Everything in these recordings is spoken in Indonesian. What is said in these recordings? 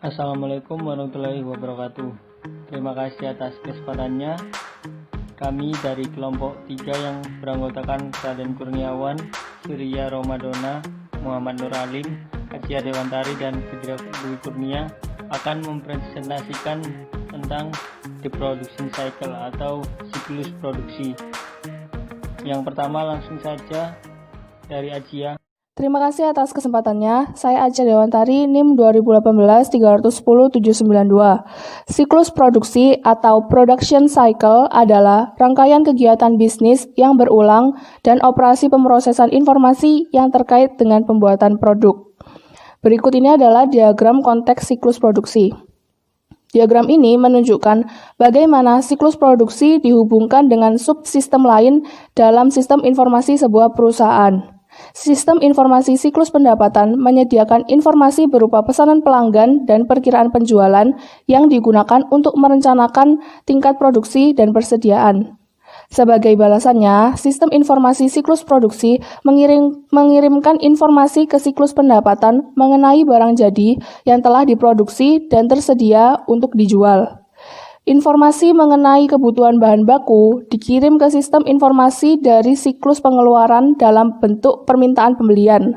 Assalamualaikum warahmatullahi wabarakatuh. Terima kasih atas kesempatannya. Kami dari kelompok 3 yang beranggotakan Raden Kurniawan, Surya Romadona, Muhammad Nur Alim, Acia Dewantari, dan Fitria Dwi Kurnia akan mempresentasikan tentang the production cycle atau siklus produksi. Yang pertama langsung saja dari Acia. Terima kasih atas kesempatannya. Saya Acia Dewantari, NIM 2018-310792. Siklus produksi atau production cycle adalah rangkaian kegiatan bisnis yang berulang dan operasi pemrosesan informasi yang terkait dengan pembuatan produk. Berikut ini adalah diagram konteks siklus produksi. Diagram ini menunjukkan bagaimana siklus produksi dihubungkan dengan subsistem lain dalam sistem informasi sebuah perusahaan. Sistem informasi siklus pendapatan menyediakan informasi berupa pesanan pelanggan dan perkiraan penjualan yang digunakan untuk merencanakan tingkat produksi dan persediaan. Sebagai balasannya, sistem informasi siklus produksi mengirimkan informasi ke siklus pendapatan mengenai barang jadi yang telah diproduksi dan tersedia untuk dijual. Informasi mengenai kebutuhan bahan baku dikirim ke sistem informasi dari siklus pengeluaran dalam bentuk permintaan pembelian.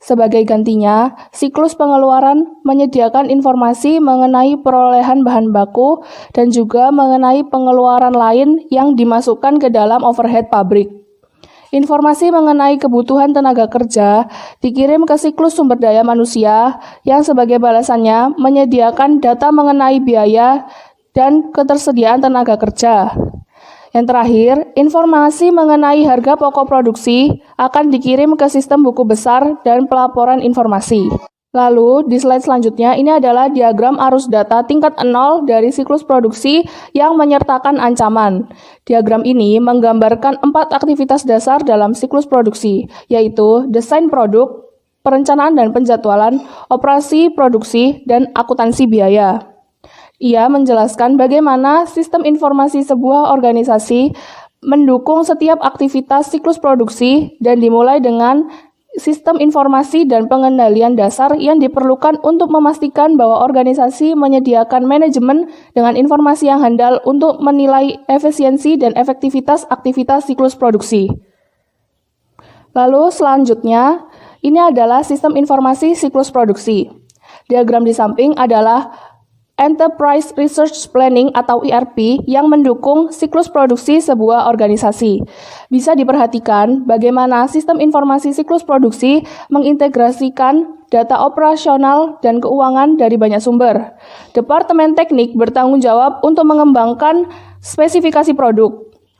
Sebagai gantinya, siklus pengeluaran menyediakan informasi mengenai perolehan bahan baku dan juga mengenai pengeluaran lain yang dimasukkan ke dalam overhead pabrik. Informasi mengenai kebutuhan tenaga kerja dikirim ke siklus sumber daya manusia yang sebagai balasannya menyediakan data mengenai biaya dan ketersediaan tenaga kerja. Yang terakhir, informasi mengenai harga pokok produksi akan dikirim ke sistem buku besar dan pelaporan informasi. Lalu, di slide selanjutnya, ini adalah diagram arus data tingkat 0 dari siklus produksi yang menyertakan ancaman. Diagram ini menggambarkan 4 aktivitas dasar dalam siklus produksi, yaitu desain produk, perencanaan dan penjadwalan, operasi produksi, dan akuntansi biaya. Ia menjelaskan bagaimana sistem informasi sebuah organisasi mendukung setiap aktivitas siklus produksi dan dimulai dengan sistem informasi dan pengendalian dasar yang diperlukan untuk memastikan bahwa organisasi menyediakan manajemen dengan informasi yang handal untuk menilai efisiensi dan efektivitas aktivitas siklus produksi. Lalu selanjutnya, ini adalah sistem informasi siklus produksi. Diagram di samping adalah Enterprise Research Planning atau ERP yang mendukung siklus produksi sebuah organisasi. Bisa diperhatikan bagaimana sistem informasi siklus produksi mengintegrasikan data operasional dan keuangan dari banyak sumber. Departemen teknik bertanggung jawab untuk mengembangkan spesifikasi produk.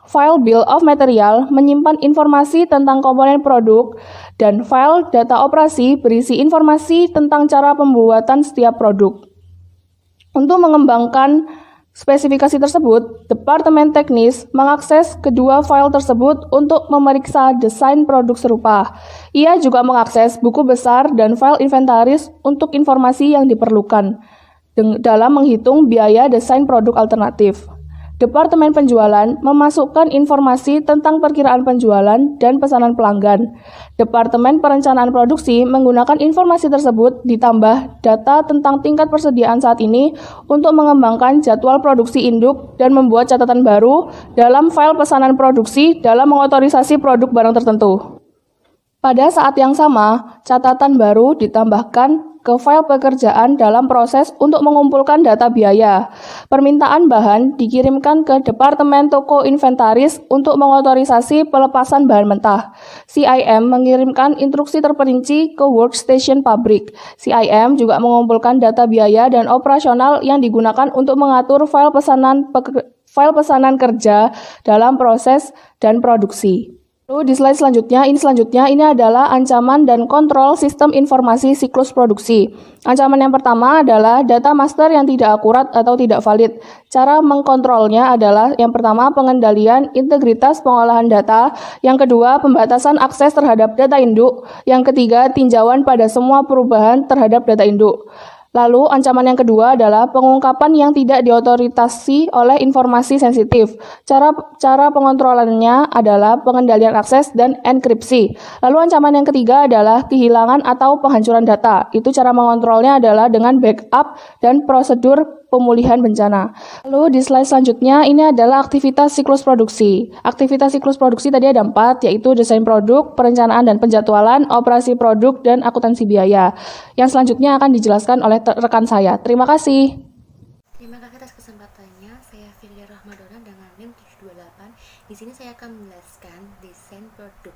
File Bill of Material menyimpan informasi tentang komponen produk dan file data operasi berisi informasi tentang cara pembuatan setiap produk. Untuk mengembangkan spesifikasi tersebut, Departemen Teknis mengakses kedua file tersebut untuk memeriksa desain produk serupa. Ia juga mengakses buku besar dan file inventaris untuk informasi yang diperlukan dalam menghitung biaya desain produk alternatif. Departemen Penjualan memasukkan informasi tentang perkiraan penjualan dan pesanan pelanggan. Departemen Perencanaan Produksi menggunakan informasi tersebut ditambah data tentang tingkat persediaan saat ini untuk mengembangkan jadwal produksi induk dan membuat catatan baru dalam file pesanan produksi dalam mengotorisasi produk barang tertentu. Pada saat yang sama, catatan baru ditambahkan ke file pekerjaan dalam proses untuk mengumpulkan data biaya. Permintaan bahan dikirimkan ke Departemen Toko Inventaris untuk mengotorisasi pelepasan bahan mentah. CIM mengirimkan instruksi terperinci ke workstation pabrik. CIM juga mengumpulkan data biaya dan operasional yang digunakan untuk mengatur file pesanan kerja dalam proses dan produksi. Lalu di slide selanjutnya ini adalah ancaman dan kontrol sistem informasi siklus produksi. Ancaman yang pertama adalah data master yang tidak akurat atau tidak valid. Cara mengkontrolnya adalah yang pertama pengendalian integritas pengolahan data, yang kedua pembatasan akses terhadap data induk, yang ketiga tinjauan pada semua perubahan terhadap data induk. Lalu, ancaman yang kedua adalah pengungkapan yang tidak diotoritasi oleh informasi sensitif. Cara pengontrolannya adalah pengendalian akses dan enkripsi. Lalu, ancaman yang ketiga adalah kehilangan atau penghancuran data. Itu cara mengontrolnya adalah dengan backup dan prosedur pemulihan bencana. Lalu di slide selanjutnya ini adalah aktivitas siklus produksi. Aktivitas siklus produksi tadi ada 4, yaitu desain produk, perencanaan dan penjadwalan, operasi produk, dan akuntansi biaya. Yang selanjutnya akan dijelaskan oleh rekan saya. Terima kasih. Terima kasih atas kesempatannya. Saya Filia Rahmadona dengan NIM 728. Di sini saya akan menjelaskan desain produk.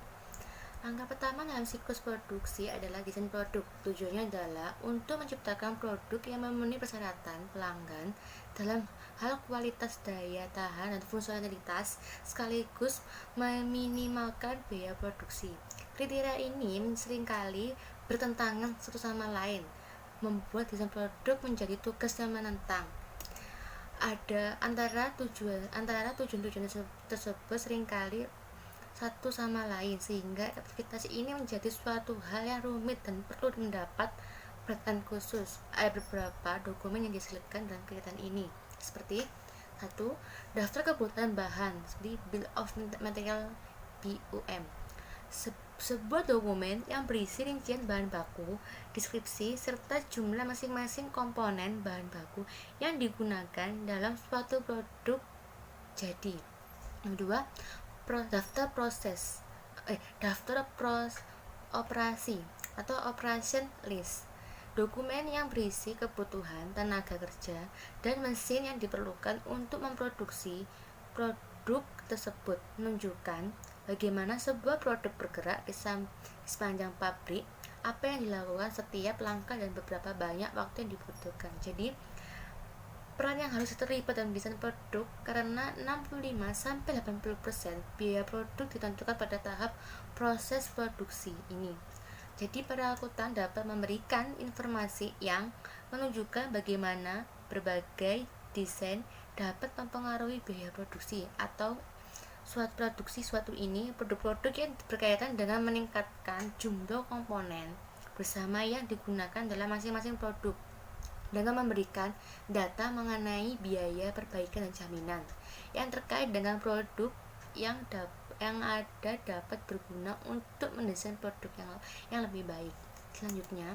Langkah pertama dalam siklus produksi adalah desain produk. Tujuannya adalah untuk menciptakan produk yang memenuhi persyaratan pelanggan dalam hal kualitas, daya tahan, dan fungsionalitas, sekaligus meminimalkan biaya produksi. Kriteria ini seringkali bertentangan satu sama lain, membuat desain produk menjadi tugas yang menantang. Antara tujuan tersebut seringkali satu sama lain, sehingga aktivitas ini menjadi suatu hal yang rumit dan perlu mendapat perhatian khusus. Ada beberapa dokumen yang diselipkan dalam kegiatan ini, seperti 1. Daftar kebutuhan bahan, seperti Bill of Material BUM, sebuah dokumen yang berisi rincian bahan baku, deskripsi, serta jumlah masing-masing komponen bahan baku yang digunakan dalam suatu produk jadi. Yang 2. Daftar operasi atau operation list, dokumen yang berisi kebutuhan tenaga kerja dan mesin yang diperlukan untuk memproduksi produk tersebut, menunjukkan bagaimana sebuah produk bergerak di sepanjang pabrik, apa yang dilakukan setiap langkah dan beberapa banyak waktu yang dibutuhkan. Jadi peran yang harus terlibat dalam desain produk, karena 65-80% biaya produk ditentukan pada tahap proses produksi ini. Jadi para akuntan dapat memberikan informasi yang menunjukkan bagaimana berbagai desain dapat mempengaruhi biaya produksi atau suatu ini. Produk-produk yang berkaitan dengan meningkatkan jumlah komponen bersama yang digunakan dalam masing-masing produk, dengan memberikan data mengenai biaya perbaikan dan jaminan yang terkait dengan produk yang ada dapat berguna untuk mendesain produk yang lebih baik. Selanjutnya,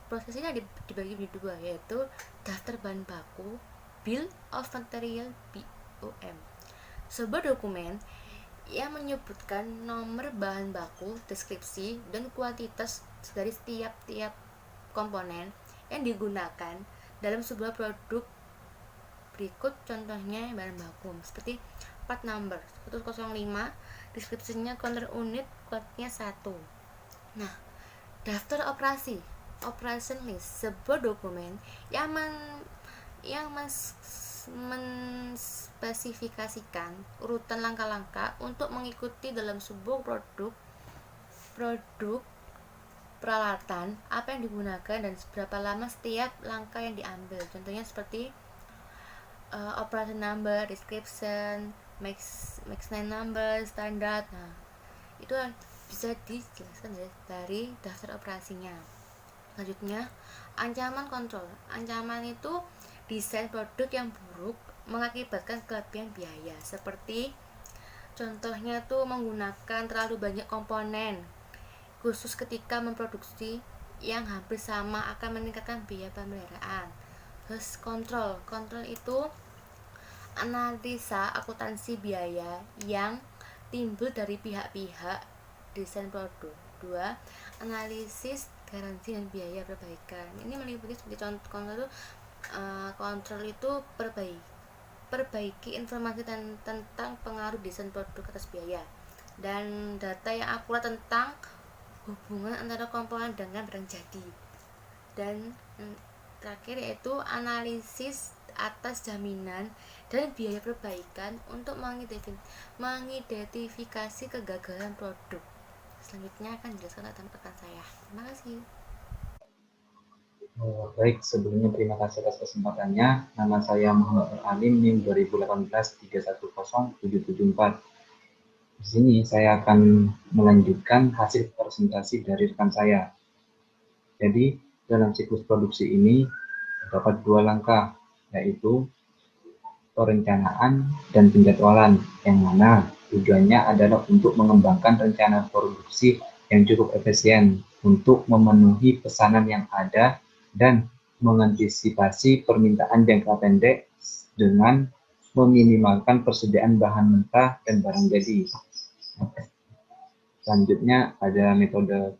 prosesnya dibagi menjadi 2, yaitu daftar bahan baku, Bill of Material BUM, sebuah dokumen yang menyebutkan nomor bahan baku, deskripsi, dan kuantitas dari setiap komponen yang digunakan dalam sebuah produk. Berikut contohnya bahan baku, seperti part number 105, deskripsinya counter unit, kuantitasnya 1. Nah, daftar operation list, sebuah dokumen yang menspesifikasikan urutan langkah-langkah untuk mengikuti dalam sebuah produk peralatan, apa yang digunakan dan seberapa lama setiap langkah yang diambil. Contohnya seperti operation number, description, maintenance number, standar. Nah, itu bisa dijelaskan dari daftar operasinya. Selanjutnya, ancaman kontrol. Ancaman itu desain produk yang buruk mengakibatkan kelebihan biaya, seperti contohnya tuh menggunakan terlalu banyak komponen khusus ketika memproduksi yang hampir sama akan meningkatkan biaya pemeliharaan. Terus kontrol itu analisa akuntansi biaya yang timbul dari pihak-pihak desain produk. 2. Analisis garansi dan biaya perbaikan. Ini meliputi seperti contoh kontrol itu perbaiki informasi tentang pengaruh desain produk atas biaya, dan data yang akurat tentang hubungan antara komponen dengan barang jadi. Dan terakhir yaitu analisis atas jaminan dan biaya perbaikan untuk mengidentifikasi kegagalan produk. Selanjutnya akan dijelaskan oleh rekan saya. Terima kasih. Baik, sebelumnya terima kasih atas kesempatannya. Nama saya Muhammad Alim, NIM 2018-310774. Di sini saya akan melanjutkan hasil presentasi dari rekan saya. Jadi dalam siklus produksi ini terdapat dua langkah, yaitu perencanaan dan penjadwalan, yang mana tujuannya adalah untuk mengembangkan rencana produksi yang cukup efisien untuk memenuhi pesanan yang ada dan mengantisipasi permintaan jangka pendek dengan meminimalkan persediaan bahan mentah dan barang jadi. Selanjutnya ada metode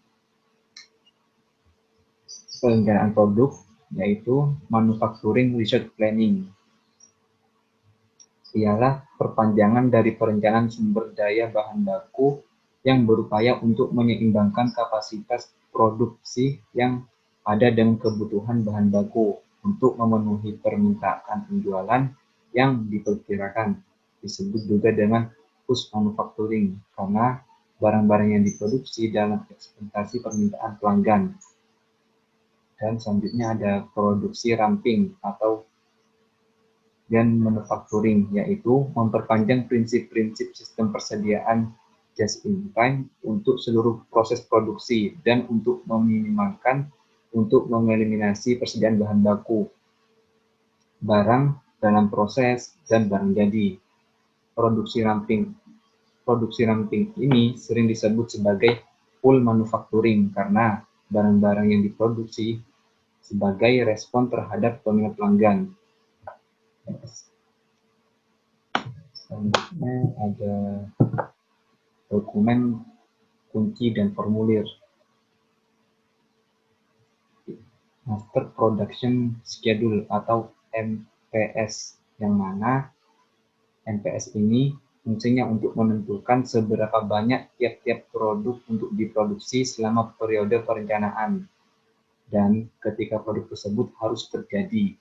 perencanaan produk, yaitu manufacturing research planning. Ialah perpanjangan dari perencanaan sumber daya bahan baku yang berupaya untuk menyeimbangkan kapasitas produksi yang ada dengan kebutuhan bahan baku untuk memenuhi permintaan penjualan yang diperkirakan. Disebut juga dengan push manufacturing karena barang-barang yang diproduksi dalam ekspektasi permintaan pelanggan. Dan selanjutnya ada produksi ramping atau dan manufacturing, yaitu memperpanjang prinsip-prinsip sistem persediaan just in time untuk seluruh proses produksi dan untuk mengeliminasi persediaan bahan baku, barang dalam proses, dan barang jadi. Produksi ramping ini sering disebut sebagai full manufacturing karena barang-barang yang diproduksi sebagai respon terhadap peminat pelanggan. Selanjutnya ada dokumen kunci dan formulir. Master Production Schedule atau MPS, yang mana MPS ini fungsinya untuk menentukan seberapa banyak tiap-tiap produk untuk diproduksi selama periode perencanaan dan ketika produk tersebut harus terjadi.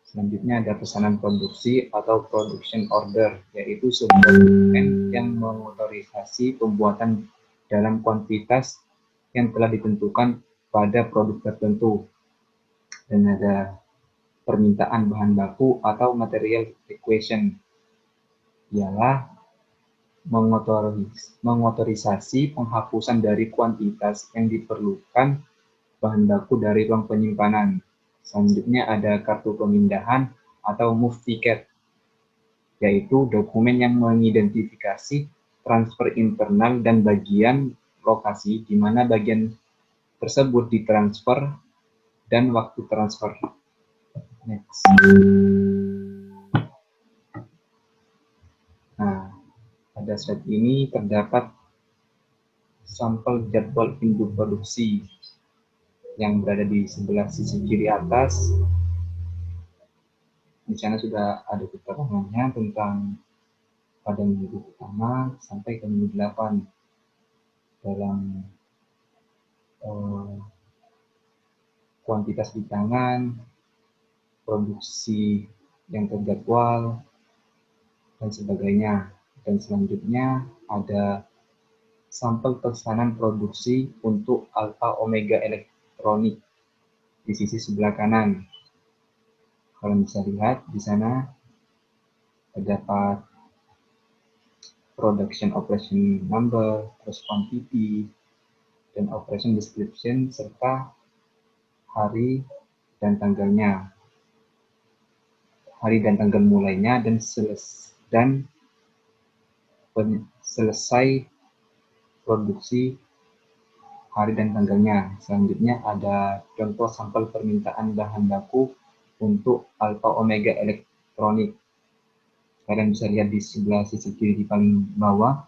Selanjutnya ada pesanan produksi atau production order, yaitu sebuah dokumen yang mengotorisasi pembuatan dalam kuantitas yang telah ditentukan pada produk tertentu. Dan ada permintaan bahan baku atau material equation, ialah mengotorisasi penghapusan dari kuantitas yang diperlukan bahan baku dari ruang penyimpanan. Selanjutnya ada kartu pemindahan atau move ticket, yaitu dokumen yang mengidentifikasi transfer internal dan bagian lokasi di mana bagian tersebut ditransfer dan waktu transfer. Next. Nah, pada slide ini terdapat sampel jadwal induk produksi yang berada di sebelah sisi kiri atas. Di sana sudah ada keterangannya tentang pada minggu pertama sampai ke minggu 8 dalam kuantitas di tangan, produksi yang terjadwal, dan sebagainya. Dan selanjutnya ada sampel pesanan produksi untuk Alfa Omega Elektronik di sisi sebelah kanan. Kalian bisa lihat di sana terdapat production operation number, terus quantity, dan operation description serta hari dan tanggalnya, hari dan tanggal mulainya dan selesai produksi, hari dan tanggalnya. Selanjutnya ada contoh sampel permintaan bahan baku untuk Alfa Omega Elektronik. Kalian bisa lihat di sebelah sisi kiri di paling bawah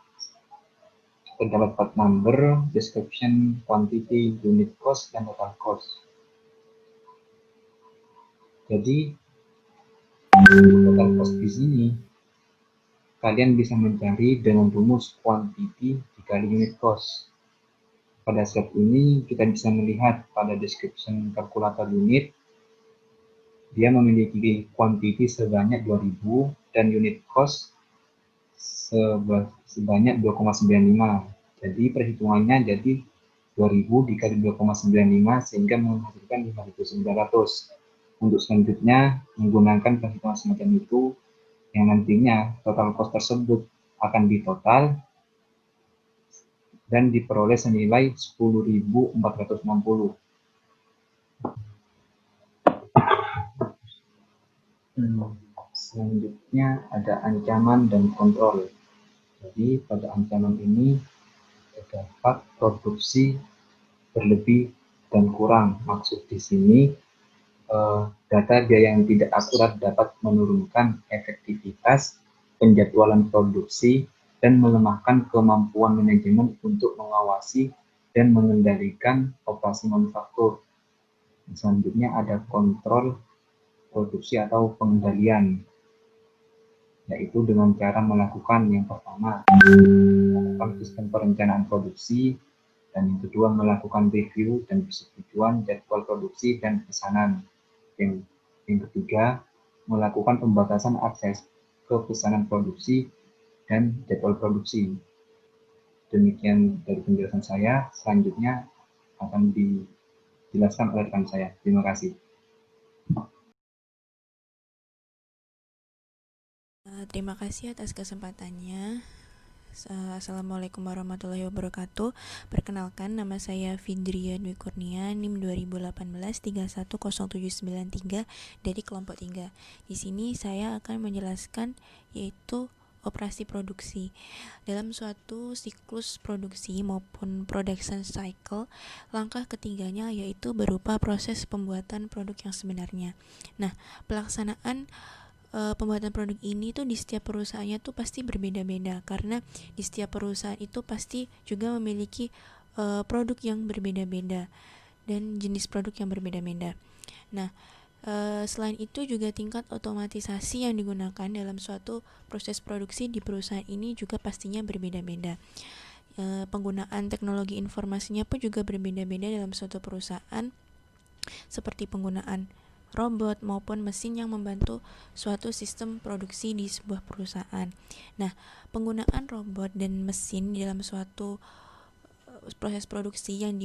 terdapat part number, description, quantity, unit cost, dan total cost. Jadi total cost di sini kalian bisa mencari dengan rumus quantity dikali unit cost. Pada slide ini kita bisa melihat pada description kalkulator unit dia memiliki quantity sebanyak 2000 dan unit cost sebanyak 2,95. Jadi perhitungannya jadi 2000 dikali 2,95 sehingga menghasilkan 5.900. Untuk selanjutnya menggunakan perhitungan semacam itu yang nantinya total cost tersebut akan ditotal dan diperoleh senilai 10.460. Selanjutnya ada ancaman dan kontrol. Jadi pada ancaman ini terdapat produksi berlebih dan kurang. Maksud di sini data biaya yang tidak akurat dapat menurunkan efektivitas penjadwalan produksi dan melemahkan kemampuan manajemen untuk mengawasi dan mengendalikan operasi manufaktur. Selanjutnya ada kontrol produksi atau pengendalian, yaitu dengan cara melakukan yang pertama, melakukan sistem perencanaan produksi, dan yang kedua melakukan review dan persetujuan jadwal produksi dan pesanan. Yang ketiga, melakukan pembatasan akses ke pesanan produksi dan jadwal produksi. Demikian dari penjelasan saya. Selanjutnya akan dijelaskan oleh rekan saya. Terima kasih. Terima kasih atas kesempatannya. Assalamualaikum warahmatullahi wabarakatuh. Perkenalkan, nama saya Findria Dwi Kurnia, NIM 2018-310793 dari kelompok 3. Di sini saya akan menjelaskan yaitu operasi produksi. Dalam suatu siklus produksi maupun production cycle, langkah ketiganya yaitu berupa proses pembuatan produk yang sebenarnya. Nah, pelaksanaan pembuatan produk ini tuh di setiap perusahaannya tuh pasti berbeda-beda, karena di setiap perusahaan itu pasti juga memiliki produk yang berbeda-beda dan jenis produk yang berbeda-beda. Nah, selain itu juga tingkat otomatisasi yang digunakan dalam suatu proses produksi di perusahaan ini juga pastinya berbeda-beda. Penggunaan teknologi informasinya pun juga berbeda-beda dalam suatu perusahaan, seperti penggunaan robot maupun mesin yang membantu suatu sistem produksi di sebuah perusahaan. Nah, penggunaan robot dan mesin di dalam suatu proses produksi yang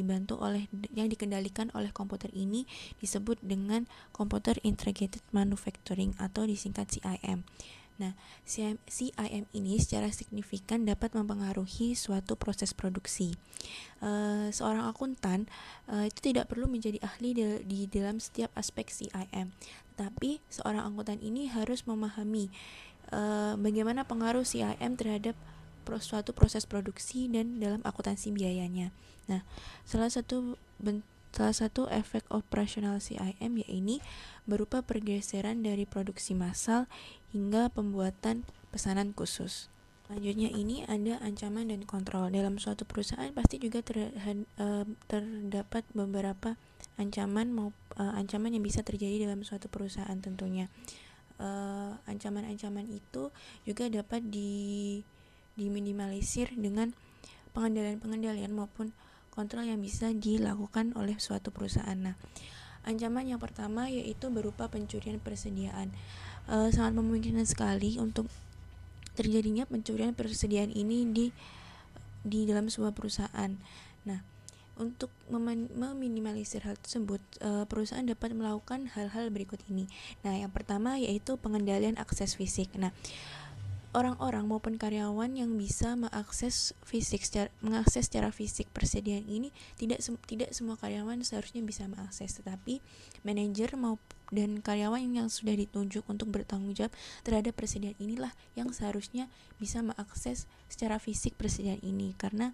dikendalikan oleh komputer ini disebut dengan Computer Integrated Manufacturing atau disingkat CIM. Nah, CIM ini secara signifikan dapat mempengaruhi suatu proses produksi. Seorang akuntan itu tidak perlu menjadi ahli di dalam setiap aspek CIM, tapi seorang akuntan ini harus memahami bagaimana pengaruh CIM terhadap suatu proses produksi dan dalam akuntansi biayanya. Nah, salah satu efek operasional CIM yaitu berupa pergeseran dari produksi massal hingga pembuatan pesanan khusus. Selanjutnya ini ada ancaman dan kontrol. Dalam suatu perusahaan pasti juga terdapat beberapa ancaman yang bisa terjadi dalam suatu perusahaan tentunya. Ancaman-ancaman itu juga dapat diminimalisir dengan pengendalian maupun kontrol yang bisa dilakukan oleh suatu perusahaan. Nah, ancaman yang pertama yaitu berupa pencurian persediaan. Sangat memungkinkan sekali untuk terjadinya pencurian persediaan ini di dalam sebuah perusahaan. Nah, untuk meminimalisir hal tersebut, perusahaan dapat melakukan hal-hal berikut ini. Nah, yang pertama yaitu pengendalian akses fisik. Nah, orang-orang maupun karyawan yang bisa mengakses secara fisik persediaan ini tidak semua karyawan seharusnya bisa mengakses, tetapi manajer dan karyawan yang sudah ditunjuk untuk bertanggung jawab terhadap persediaan inilah yang seharusnya bisa mengakses secara fisik persediaan ini, karena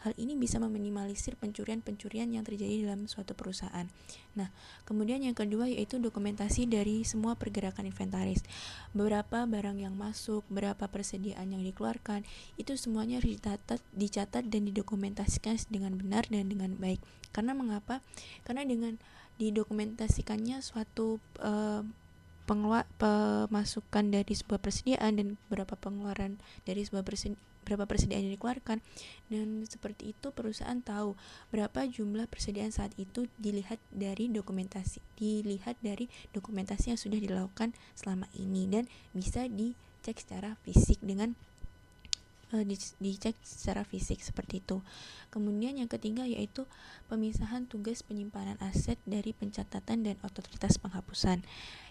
hal ini bisa meminimalisir pencurian yang terjadi dalam suatu perusahaan. Nah, kemudian yang kedua yaitu dokumentasi dari semua pergerakan inventaris. Berapa barang yang masuk, berapa persediaan yang dikeluarkan, itu semuanya harus dicatat dan didokumentasikan dengan benar dan dengan baik. Karena mengapa? Karena dengan didokumentasikannya suatu pemasukan dari sebuah persediaan dan berapa pengeluaran dari berapa persediaan yang dikeluarkan, dan seperti itu perusahaan tahu berapa jumlah persediaan saat itu dilihat dari dokumentasi yang sudah dilakukan selama ini dan bisa dicek secara fisik dengan dicek secara fisik seperti itu. Kemudian yang ketiga yaitu pemisahan tugas penyimpanan aset dari pencatatan dan otoritas penghapusan.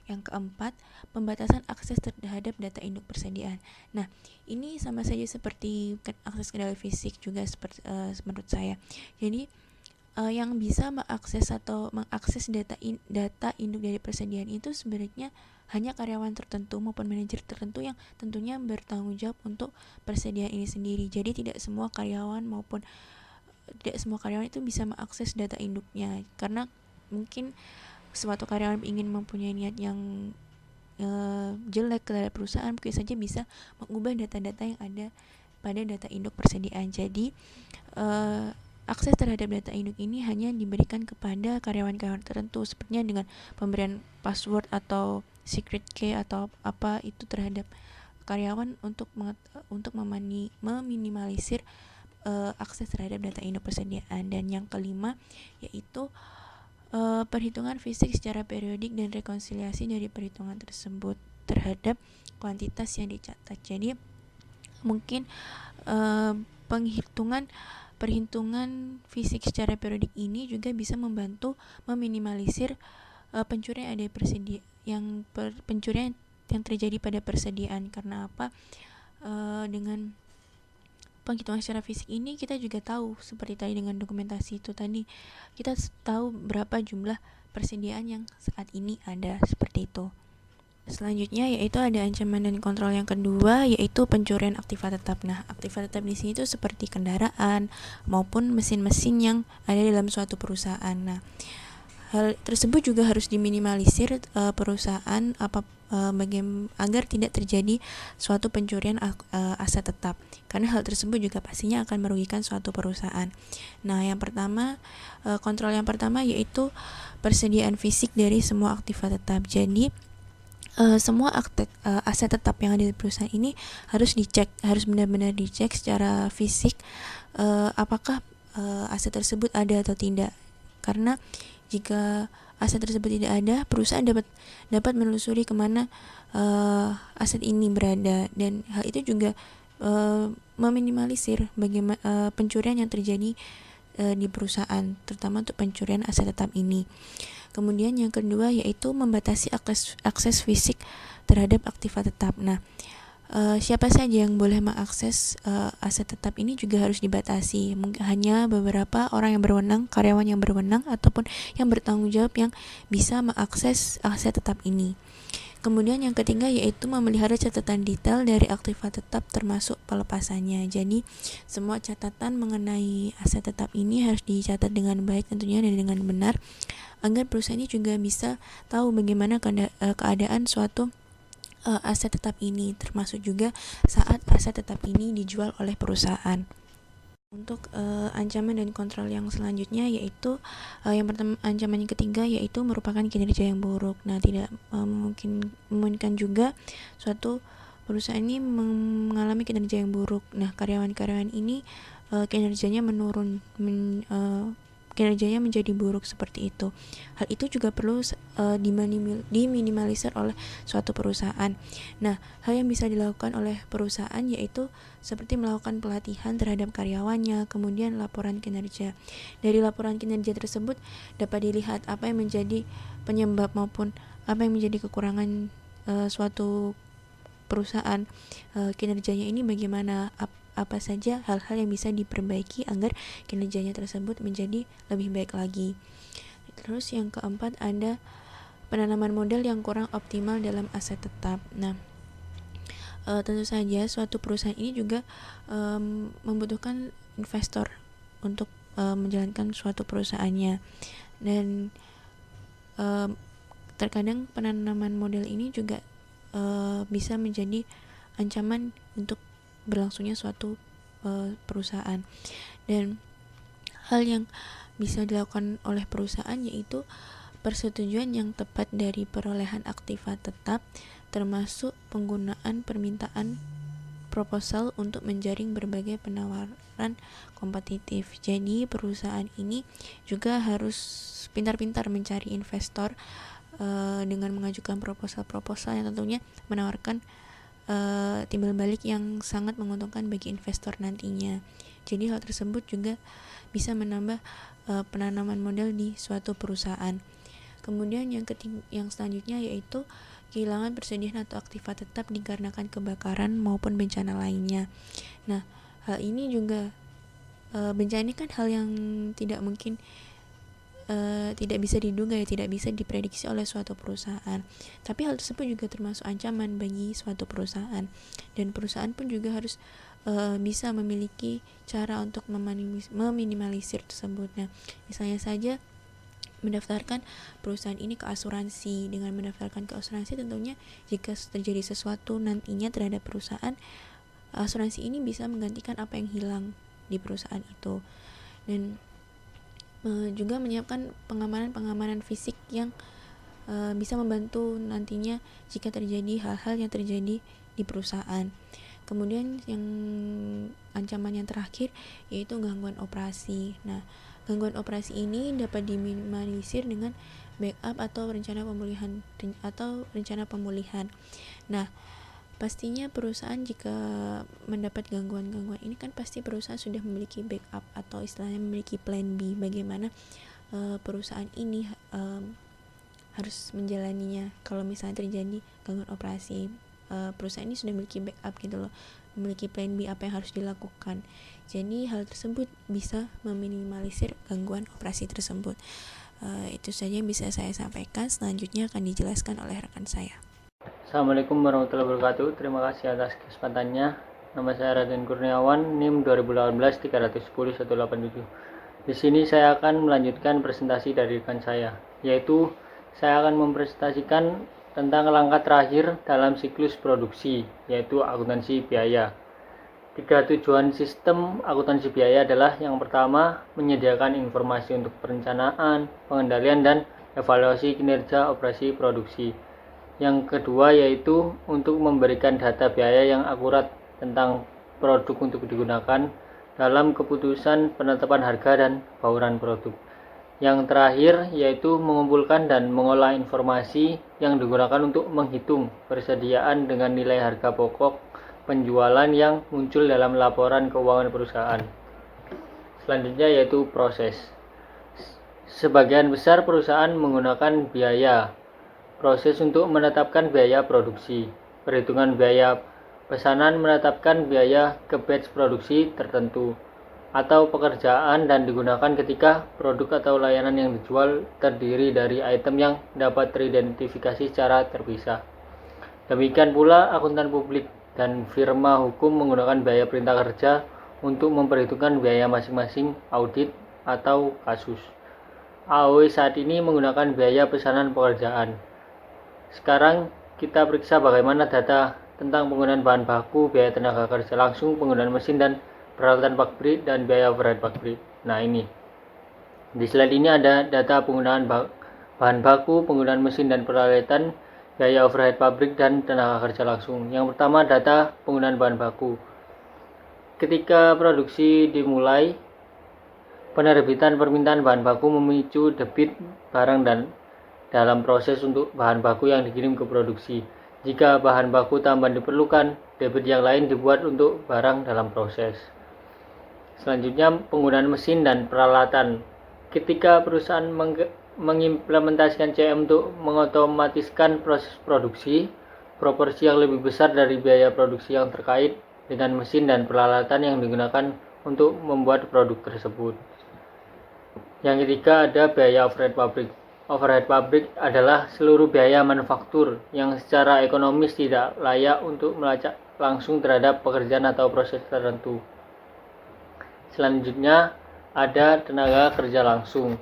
Yang keempat, pembatasan akses terhadap data induk persediaan. Nah, ini sama saja seperti akses kendali fisik juga seperti menurut saya. Jadi yang bisa mengakses data induk dari persediaan itu sebenarnya hanya karyawan tertentu maupun manajer tertentu yang tentunya bertanggung jawab untuk persediaan ini sendiri. Jadi tidak semua karyawan itu bisa mengakses data induknya, karena mungkin suatu karyawan ingin mempunyai niat yang jelek terhadap perusahaan, mungkin saja bisa mengubah data-data yang ada pada data induk persediaan. Jadi akses terhadap data induk ini hanya diberikan kepada karyawan-karyawan tertentu, sepertinya dengan pemberian password atau secret key atau apa itu terhadap karyawan untuk meminimalisir akses terhadap data induk persediaan. Dan yang kelima yaitu perhitungan fisik secara periodik dan rekonsiliasi dari perhitungan tersebut terhadap kuantitas yang dicatat. Jadi mungkin perhitungan fisik secara periodik ini juga bisa membantu meminimalisir pencurian yang terjadi pada persediaan. Karena apa? Dengan penghitungan secara fisik ini kita juga tahu, seperti tadi dengan dokumentasi itu tadi, kita tahu berapa jumlah persediaan yang saat ini ada, seperti itu. Selanjutnya yaitu ada ancaman dan kontrol yang kedua, yaitu pencurian aktiva tetap. Nah, aktiva tetap di sini itu seperti kendaraan maupun mesin-mesin yang ada dalam suatu perusahaan. Nah, hal tersebut juga harus diminimalisir perusahaan agar tidak terjadi suatu pencurian aset tetap, karena hal tersebut juga pastinya akan merugikan suatu perusahaan. Nah, yang pertama, kontrol yang pertama yaitu persediaan fisik dari semua aktiva tetap. Jadi semua aset tetap yang ada di perusahaan ini harus benar-benar dicek secara fisik apakah aset tersebut ada atau tidak. Karena jika aset tersebut tidak ada, perusahaan dapat menelusuri kemana aset ini berada, dan hal itu juga meminimalisir bagaimana pencurian yang terjadi di perusahaan, terutama untuk pencurian aset tetap ini. Kemudian yang kedua yaitu membatasi akses fisik terhadap aktiva tetap. Nah, siapa saja yang boleh mengakses aset tetap ini juga harus dibatasi. Hanya beberapa orang yang berwenang, karyawan yang berwenang ataupun yang bertanggung jawab yang bisa mengakses aset tetap ini. Kemudian yang ketiga yaitu memelihara catatan detail dari aktiva tetap termasuk pelepasannya. Jadi semua catatan mengenai aset tetap ini harus dicatat dengan baik tentunya dan dengan benar, agar perusahaan ini juga bisa tahu bagaimana keadaan suatu aset tetap ini, termasuk juga saat aset tetap ini dijual oleh perusahaan. Untuk ancaman dan kontrol yang selanjutnya yaitu yang pertama, ancaman yang ketiga yaitu merupakan kinerja yang buruk. Nah, tidak memungkinkan juga suatu perusahaan ini mengalami kinerja yang buruk. Nah, karyawan-karyawan ini kinerjanya menurun, kinerjanya menjadi buruk seperti itu. Hal itu juga perlu diminimalisir oleh suatu perusahaan. Nah, hal yang bisa dilakukan oleh perusahaan yaitu seperti melakukan pelatihan terhadap karyawannya, kemudian laporan kinerja. Dari laporan kinerja tersebut dapat dilihat apa yang menjadi penyebab maupun apa yang menjadi kekurangan suatu perusahaan, kinerjanya ini bagaimana, apa saja hal-hal yang bisa diperbaiki agar kinerjanya tersebut menjadi lebih baik lagi. Terus yang keempat ada penanaman modal yang kurang optimal dalam aset tetap. Nah, tentu saja suatu perusahaan ini juga membutuhkan investor untuk menjalankan suatu perusahaannya, dan terkadang penanaman modal ini juga bisa menjadi ancaman untuk berlangsungnya suatu perusahaan. Dan hal yang bisa dilakukan oleh perusahaan yaitu persetujuan yang tepat dari perolehan aktiva tetap, termasuk penggunaan permintaan proposal untuk menjaring berbagai penawaran kompetitif. Jadi perusahaan ini juga harus pintar-pintar mencari investor dengan mengajukan proposal-proposal yang tentunya menawarkan timbal balik yang sangat menguntungkan bagi investor nantinya. Jadi hal tersebut juga bisa menambah penanaman modal di suatu perusahaan. Kemudian yang selanjutnya yaitu kehilangan persediaan atau aktiva tetap dikarenakan kebakaran maupun bencana lainnya. Nah, hal ini juga bencana ini kan hal yang tidak mungkin tidak bisa diduga ya, tidak bisa diprediksi oleh suatu perusahaan. Tapi hal tersebut juga termasuk ancaman bagi suatu perusahaan, dan perusahaan pun juga harus bisa memiliki cara untuk meminimalisir tersebut. Nah, misalnya saja mendaftarkan perusahaan ini ke asuransi. Dengan mendaftarkan ke asuransi, tentunya jika terjadi sesuatu nantinya terhadap perusahaan, asuransi ini bisa menggantikan apa yang hilang di perusahaan itu. Dan juga menyiapkan pengamanan fisik yang bisa membantu nantinya jika terjadi hal-hal yang terjadi di perusahaan. Kemudian yang ancaman yang terakhir yaitu gangguan operasi. Nah, gangguan operasi ini dapat diminimalisir dengan backup atau rencana pemulihan. Nah, pastinya perusahaan jika mendapat gangguan-gangguan ini kan pasti perusahaan sudah memiliki backup atau istilahnya memiliki plan B, bagaimana perusahaan ini harus menjalaninya kalau misalnya terjadi gangguan operasi. Perusahaan ini sudah memiliki backup gitu loh, memiliki plan B apa yang harus dilakukan. Jadi hal tersebut bisa meminimalisir gangguan operasi tersebut. Itu saja yang bisa saya sampaikan. Selanjutnya akan dijelaskan oleh rekan saya. Assalamualaikum warahmatullahi wabarakatuh. Terima kasih atas kesempatannya. Nama saya Raden Kurniawan, NIM 2018-310-187. Di sini saya akan melanjutkan presentasi dari rekan saya, yaitu saya akan mempresentasikan tentang langkah terakhir dalam siklus produksi, yaitu akuntansi biaya. 3 tujuan sistem akuntansi biaya adalah: yang pertama, menyediakan informasi untuk perencanaan, pengendalian, dan evaluasi kinerja operasi produksi. Yang kedua yaitu untuk memberikan data biaya yang akurat tentang produk untuk digunakan dalam keputusan penetapan harga dan bauran produk. Yang terakhir yaitu mengumpulkan dan mengolah informasi yang digunakan untuk menghitung persediaan dengan nilai harga pokok penjualan yang muncul dalam laporan keuangan perusahaan. Selanjutnya yaitu proses. Sebagian besar perusahaan menggunakan biaya. Proses untuk menetapkan biaya produksi. Perhitungan biaya pesanan menetapkan biaya ke batch produksi tertentu atau pekerjaan, dan digunakan ketika produk atau layanan yang dijual terdiri dari item yang dapat teridentifikasi secara terpisah. Demikian pula akuntan publik dan firma hukum menggunakan biaya perintah kerja untuk memperhitungkan biaya masing-masing audit atau kasus. AOE saat ini menggunakan biaya pesanan pekerjaan. Sekarang kita periksa bagaimana data tentang penggunaan bahan baku, biaya tenaga kerja langsung, penggunaan mesin dan peralatan pabrik, dan biaya overhead pabrik. Nah, ini di slide ini ada data penggunaan bahan baku, penggunaan mesin dan peralatan, biaya overhead pabrik, dan tenaga kerja langsung. Yang pertama, data penggunaan bahan baku. Ketika produksi dimulai, penerbitan permintaan bahan baku memicu debit barang dan dalam proses untuk bahan baku yang dikirim ke produksi. Jika bahan baku tambahan diperlukan, debit yang lain dibuat untuk barang dalam proses. Selanjutnya, penggunaan mesin dan peralatan. Ketika perusahaan mengimplementasikan CM untuk mengotomatiskan proses produksi, proporsi yang lebih besar dari biaya produksi yang terkait dengan mesin dan peralatan yang digunakan untuk membuat produk tersebut. Yang ketiga, ada biaya overhead pabrik. Overhead pabrik adalah seluruh biaya manufaktur yang secara ekonomis tidak layak untuk melacak langsung terhadap pekerjaan atau proses tertentu. Selanjutnya ada tenaga kerja langsung.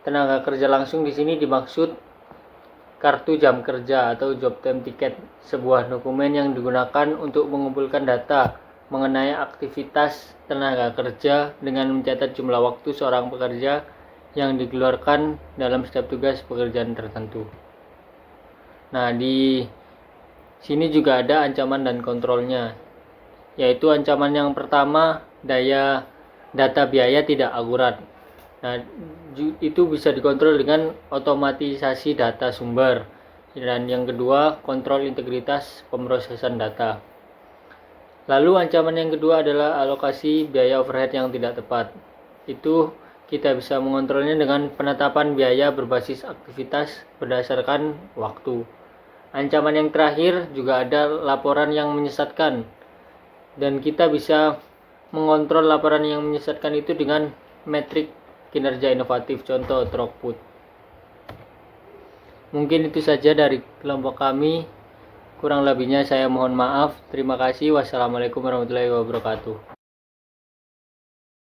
Tenaga kerja langsung di sini dimaksud kartu jam kerja atau job time ticket, sebuah dokumen yang digunakan untuk mengumpulkan data mengenai aktivitas tenaga kerja dengan mencatat jumlah waktu seorang pekerja yang dikeluarkan dalam setiap tugas pekerjaan tertentu. Nah, di sini juga ada ancaman dan kontrolnya, yaitu ancaman yang pertama, data biaya tidak akurat. Nah, itu bisa dikontrol dengan otomatisasi data sumber. Dan yang kedua, kontrol integritas pemrosesan data. Lalu ancaman yang kedua adalah alokasi biaya overhead yang tidak tepat. Itu kita bisa mengontrolnya dengan penetapan biaya berbasis aktivitas berdasarkan waktu. Ancaman yang terakhir juga ada laporan yang menyesatkan. Dan kita bisa mengontrol laporan yang menyesatkan itu dengan metrik kinerja inovatif, contoh throughput. Mungkin itu saja dari kelompok kami. Kurang lebihnya saya mohon maaf. Terima kasih. Wassalamualaikum warahmatullahi wabarakatuh.